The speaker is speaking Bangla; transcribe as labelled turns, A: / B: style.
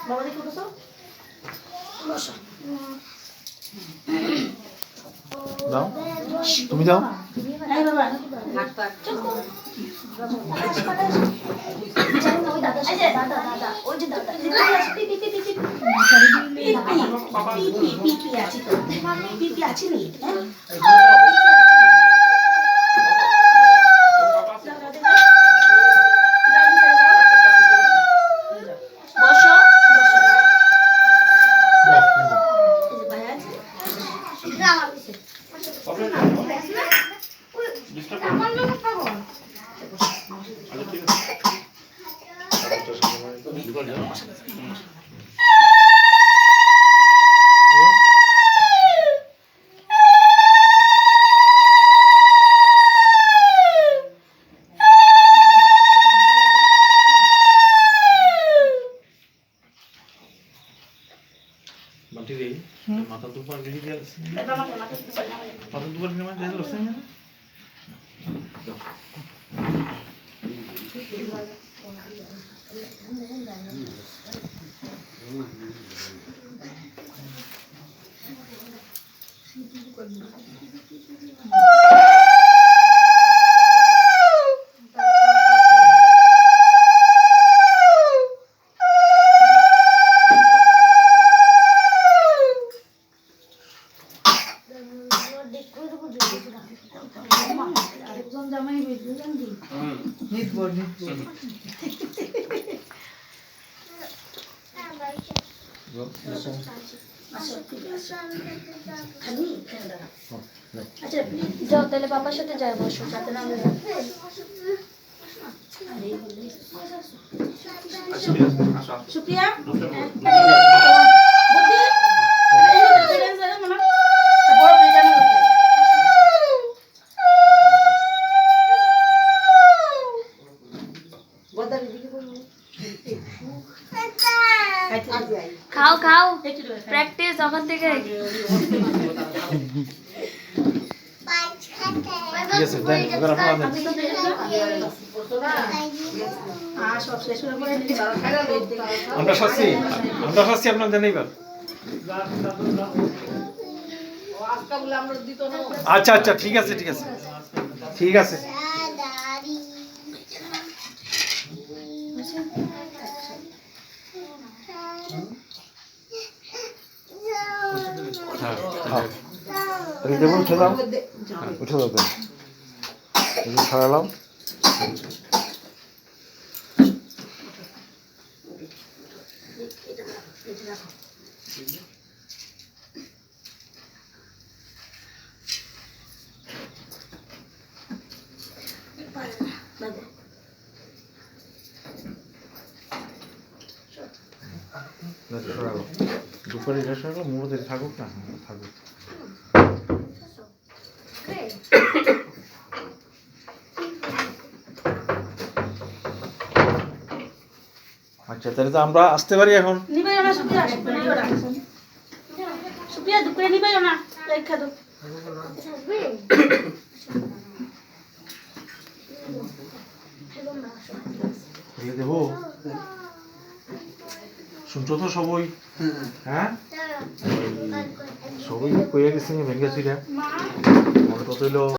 A: বাবা দেখো তো বসো
B: দাও তুমি দাও
A: এই বাবা দাদা ওই যে দাদা পিপি আছে তো পিপি আছে নি
B: মাথা দুবার গেলি গেছে মাথা দুবার গেলে মানে যাই রসে না
C: যাও তাহলে বাবার সাথে যাই বসো
A: সুপ্রিয়া
C: খাও খাও প্র্যাকটিস ওখান থেকে
B: ঠিক আছে দেন এবার আপনারা দেন আমরা শাস্তি আপনারা দেন এবার আচ্ছা আচ্ছা ঠিক আছে ঠিক আছে ঠিক আছে উঠে দাও ছাড়ালাম দুপুরে মোমোতে থাকুক না থাকুক আচ্ছা তাহলে তো আমরা আসতে পারি এখন
A: সুপ্রিয়া দুপুরে নিবাইও না রেখা দাও
B: দেবো শুনছো তো সবই হ্যাঁ সবই কইয়া গেছি ভেঙ্গে ছিল মনে তো